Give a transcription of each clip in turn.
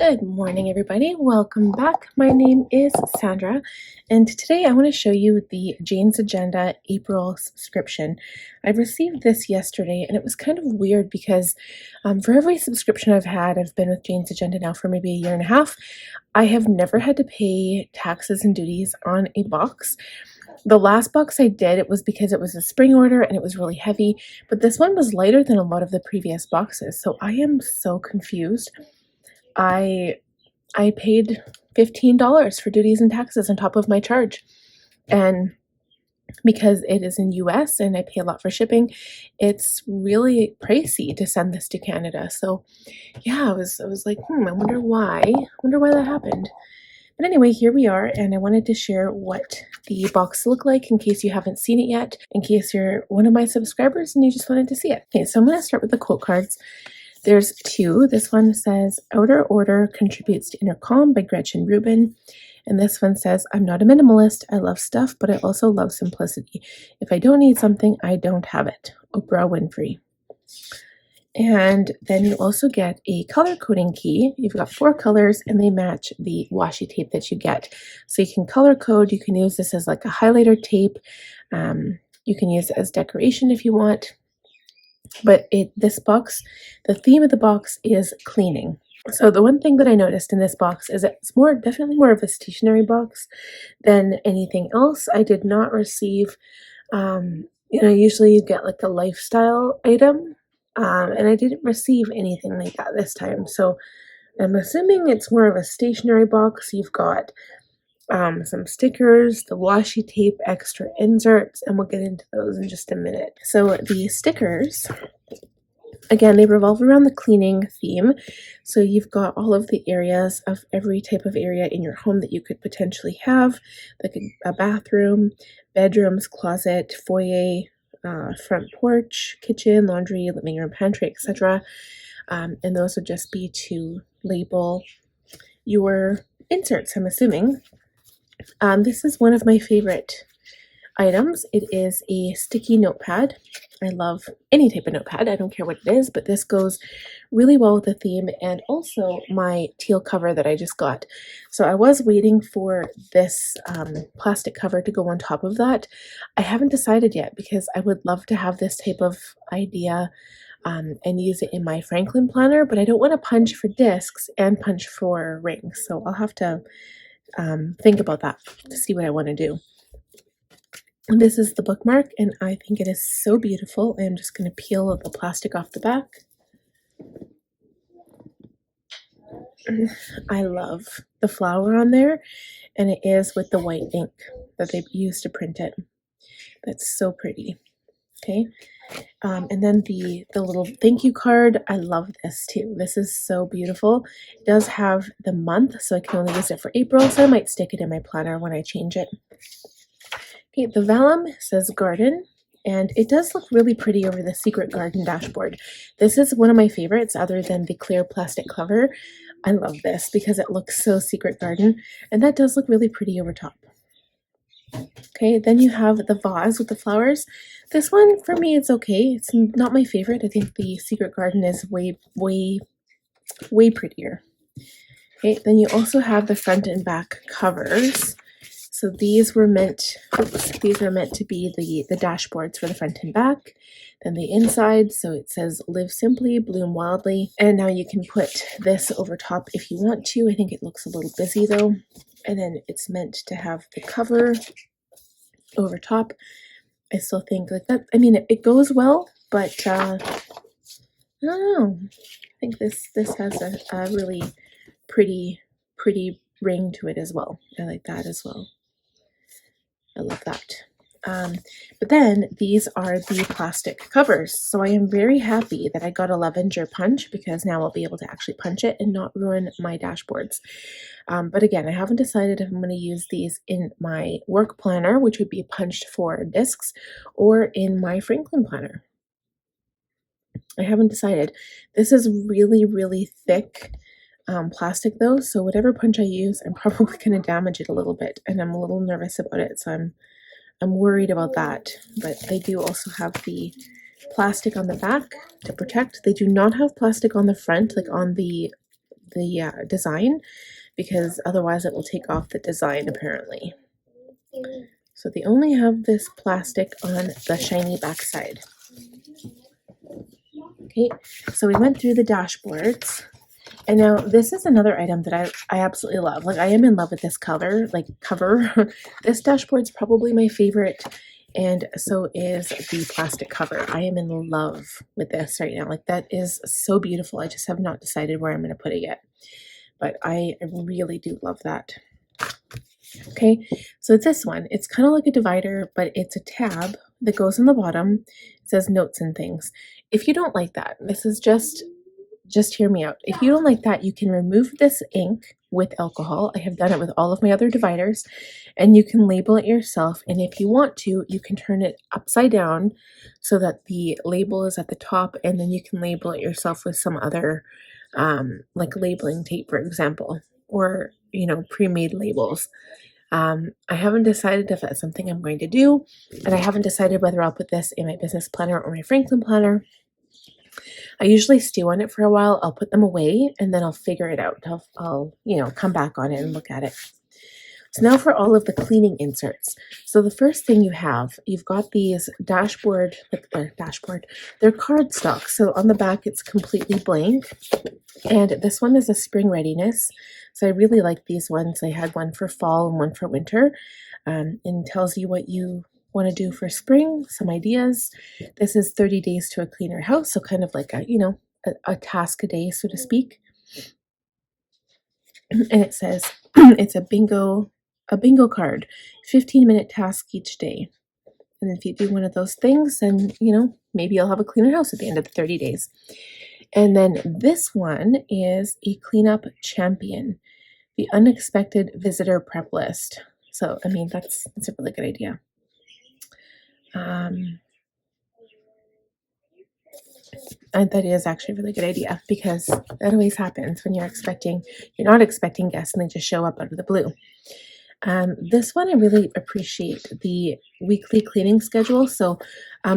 Good morning, everybody. Welcome back. My name is Sandra, and today I want to show you the Jane's Agenda April subscription. I received this yesterday, and it was kind of weird because for every subscription I've had, I've been with Jane's Agenda now for maybe a year and a half. I have never had to pay taxes and duties on a box. The last box I did, it was because it was a spring order and it was really heavy, but this one was lighter than a lot of the previous boxes, so I am so confused. I paid $15 for duties and taxes on top of my charge. And because it is in US and I pay a lot for shipping, it's really pricey to send this to Canada. So yeah, I was like, I wonder why. I wonder why that happened. But anyway, here we are, and I wanted to share what the box looked like in case you haven't seen it yet, in case you're one of my subscribers and you just wanted to see it. Okay, so I'm going to start with the quote cards. There's two. This one says, Outer Order contributes to Inner Calm by Gretchen Rubin. And this one says, I'm not a minimalist. I love stuff, but I also love simplicity. If I don't need something, I don't have it. Oprah Winfrey. And then you also get a color coding key. You've got 4 colors and they match the washi tape that you get. So you can color code. You can use this as like a highlighter tape. You can use it as decoration if you want. But this box, the theme of the box is cleaning. So the one thing that I noticed in this box is it's definitely more of a stationery box than anything else. I did not receive, usually you get like a lifestyle item, and I didn't receive anything like that this time. So I'm assuming it's more of a stationery box. You've got some stickers, the washi tape, extra inserts, and we'll get into those in just a minute. So the stickers, again, they revolve around the cleaning theme. So you've got all of the areas of every type of area in your home that you could potentially have, like a bathroom, bedrooms, closet, foyer, front porch, kitchen, laundry, living room, pantry, etc. And those would just be to label your inserts, I'm assuming. This is one of my favorite items. It is a sticky notepad. I love any type of notepad. I don't care what it is, but this goes really well with the theme and also my teal cover that I just got. So I was waiting for this plastic cover to go on top of that. I haven't decided yet because I would love to have this type of idea and use it in my Franklin planner, but I don't want to punch for discs and punch for rings. So I'll have to think about that to see what I want to do. And this is the bookmark, and I think it is so beautiful. I'm just going to peel the plastic off the back. I love the flower on there, and it is with the white ink that they've used to print it. That's so pretty. Okay, and then the little thank you card. I love this too. This is so beautiful. It does have the month, so I can only use it for April, so I might stick it in my planner when I change it. Okay, the vellum says garden, and it does look really pretty over the Secret Garden dashboard. This is one of my favorites other than the clear plastic cover. I love this because it looks so Secret Garden, and that does look really pretty over top. Okay, then you have the vase with the flowers. This one, for me, it's okay. It's not my favorite. I think the Secret Garden is way, way, way prettier. Okay, then you also have the front and back covers. So these were meant to be the dashboards for the front and back. Then the inside, so it says live simply, bloom wildly. And now you can put this over top if you want to. I think it looks a little busy though. And then it's meant to have the cover over top. I still think like that, I mean, it goes well, but I don't know. I think this has a really pretty ring to it as well. I like that as well. I love that. But then these are the plastic covers. So I am very happy that I got a Lavender punch because now I'll be able to actually punch it and not ruin my dashboards. But again, I haven't decided if I'm going to use these in my work planner, which would be punched for discs, or in my Franklin planner. I haven't decided. This is really, really thick plastic though, so whatever punch I use, I'm probably going to damage it a little bit, and I'm a little nervous about it, so I'm worried about that. But they do also have the plastic on the back to protect. They do not have plastic on the front, like on the the design, because otherwise it will take off the design apparently. So they only have this plastic on the shiny backside. Okay, so we went through the dashboards. And now this is another item that I absolutely love. Like, I am in love with this color, like cover. This dashboard's probably my favorite, and so is the plastic cover. I am in love with this right now. Like, that is so beautiful. I just have not decided where I'm going to put it yet, but I really do love that. Okay, so this one, it's kind of like a divider, but it's a tab that goes on the bottom. It says notes and things. If you don't like that, this is just hear me out. If you don't like that, you can remove this ink with alcohol. I have done it with all of my other dividers, and you can label it yourself. And if you want to, you can turn it upside down so that the label is at the top, and then you can label it yourself with some other like labeling tape, for example, or, you know, pre-made labels. I haven't decided if that's something I'm going to do, and I haven't decided whether I'll put this in my business planner or my Franklin planner. I usually stew on it for a while. I'll put them away, and then I'll figure it out. I'll you know, come back on it and look at it. So now for all of the cleaning inserts. So the first thing you've got these dashboard, they're cardstock. So on the back, it's completely blank. And this one is a spring readiness. So I really like these ones. I had one for fall and one for winter, and tells you what you want to do for spring, some ideas. This is 30 days to a cleaner house. So kind of like a, you know, a task a day, so to speak. And it says it's a bingo card, 15-minute task each day. And if you do one of those things, then, you know, maybe you'll have a cleaner house at the end of the 30 days. And then this one is a cleanup champion, the unexpected visitor prep list. So, I mean, that's a really good idea. And that is actually a really good idea, because that always happens when you're not expecting guests and they just show up out of the blue. This one, I really appreciate the weekly cleaning schedule. So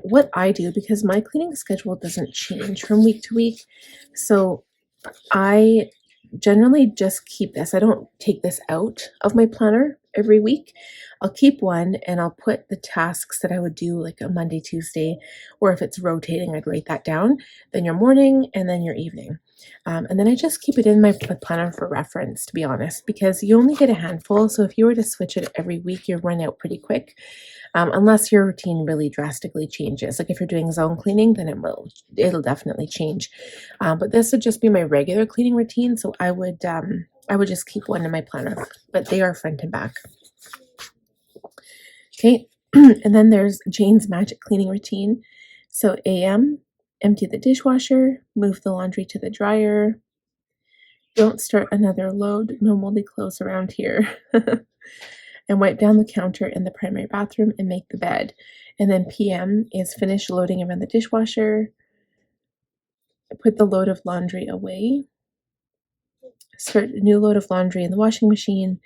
what I do, because my cleaning schedule doesn't change from week to week, so I generally just keep this. I don't take this out of my planner every week. I'll keep one, and I'll put the tasks that I would do like a Monday, Tuesday, or if it's rotating, I'd write that down, then your morning, and then your evening. And then I just keep it in my planner for reference, to be honest, because you only get a handful. So if you were to switch it every week, you'll run out pretty quick, unless your routine really drastically changes. Like if you're doing zone cleaning, then it'll definitely change. But this would just be my regular cleaning routine. So I would just keep one in my planner, but they are front and back. Okay, and then there's Jane's magic cleaning routine. So AM, empty the dishwasher, move the laundry to the dryer, don't start another load, no moldy clothes around here, and wipe down the counter in the primary bathroom and make the bed. And then PM is finish loading around the dishwasher, put the load of laundry away, start a new load of laundry in the washing machine,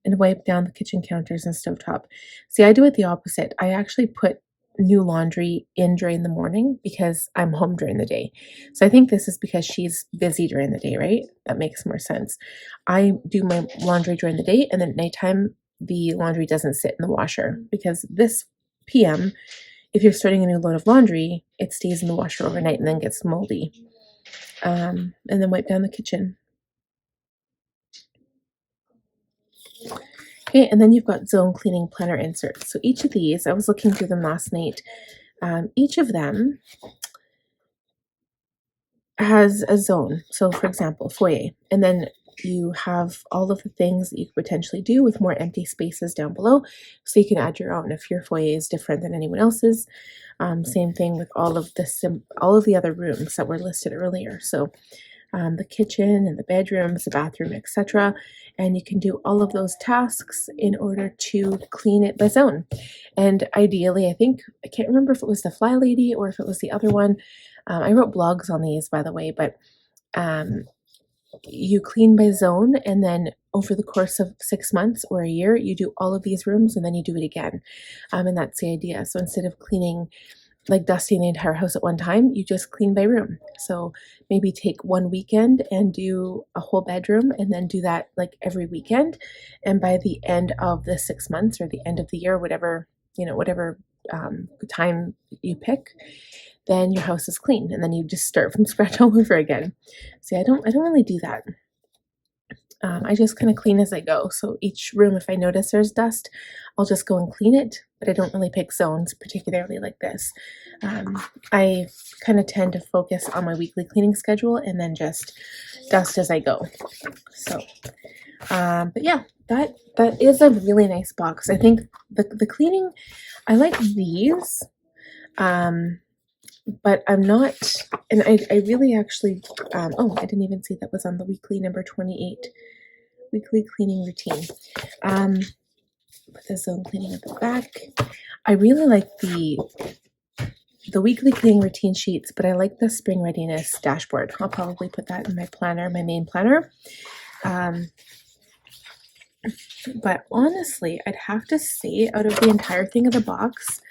and wipe down the kitchen counters and stovetop. See, I do it the opposite. I actually put new laundry in during the morning because I'm home during the day. So I think this is because she's busy during the day, right? That makes more sense. I do my laundry during the day, and then at nighttime, the laundry doesn't sit in the washer, because this PM, if you're starting a new load of laundry, it stays in the washer overnight and then gets moldy. And then wipe down the kitchen. Okay, and then you've got zone cleaning planner inserts. So each of these, I was looking through them last night. Each of them has a zone. So for example, foyer, and then you have all of the things that you could potentially do with more empty spaces down below. So you can add your own if your foyer is different than anyone else's. Same thing with all of the other rooms that were listed earlier. So the kitchen and the bedrooms, the bathroom, etc. And you can do all of those tasks in order to clean it by zone. And ideally, I can't remember if it was the Fly Lady or if it was the other one. I wrote blogs on these, by the way, but you clean by zone, and then over the course of 6 months or a year, you do all of these rooms, and then you do it again. And that's the idea. So instead of cleaning like dusting the entire house at one time. You just clean by room. So maybe take one weekend and do a whole bedroom, and then do that like every weekend. And by the end of the 6 months or the end of the year, whatever, whatever time you pick, then your house is clean, and then you just start from scratch all over again. See, I don't really do that. I just kind of clean as I go. So each room, if I notice there's dust, I'll just go and clean it, but I don't really pick zones particularly like this. I kind of tend to focus on my weekly cleaning schedule and then just dust as I go. So, but yeah, that is a really nice box. I think the cleaning, I like these, but I'm not, and I really actually, oh, I didn't even see that was on the weekly number 28. Weekly cleaning routine. Put the zone cleaning at the back. I really like the weekly cleaning routine sheets, but I like the spring readiness dashboard. I'll probably put that in my planner, my main planner. But honestly, I'd have to say, out of the entire thing of the box,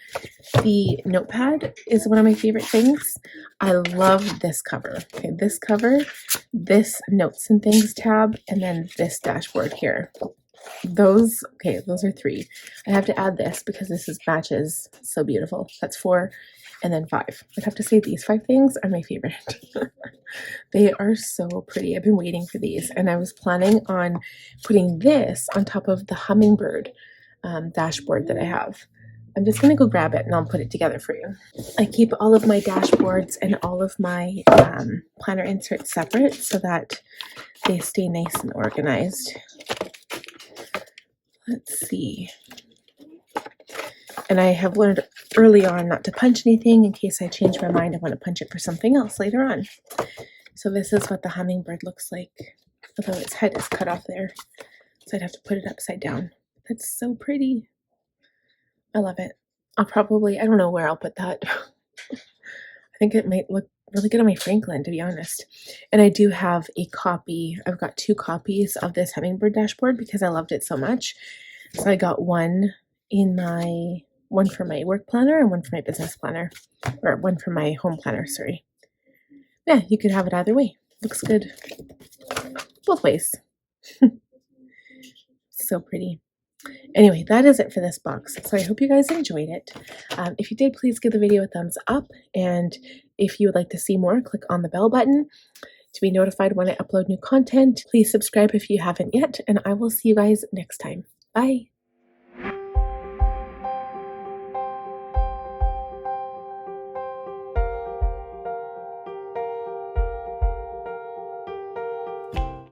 the notepad is one of my favorite things. I love this cover. Okay, this cover, this notes and things tab, and then this dashboard here. Those are 3. I have to add this because this matches so beautiful. That's 4, and then 5. I'd have to say these 5 things are my favorite. They are so pretty. I've been waiting for these, and I was planning on putting this on top of the hummingbird dashboard that I have. I'm just going to go grab it and I'll put it together for you. I keep all of my dashboards and all of my planner inserts separate so that they stay nice and organized. Let's see. And I have learned early on not to punch anything in case I change my mind. I want to punch it for something else later on. So this is what the hummingbird looks like, although its head is cut off there. So I'd have to put it upside down. That's so pretty. I love it. I don't know where I'll put that. I think it might look really good on my Franklin, to be honest. And I do have a copy. I've got 2 copies of this hummingbird dashboard because I loved it so much. So I got one for my work planner and one for my business planner, or one for my home planner, sorry. Yeah, you could have it either way. Looks good both ways. So pretty. Anyway, that is it for this box. So I hope you guys enjoyed it. If you did, please give the video a thumbs up. And if you would like to see more, click on the bell button to be notified when I upload new content. Please subscribe if you haven't yet, and I will see you guys next time. Bye.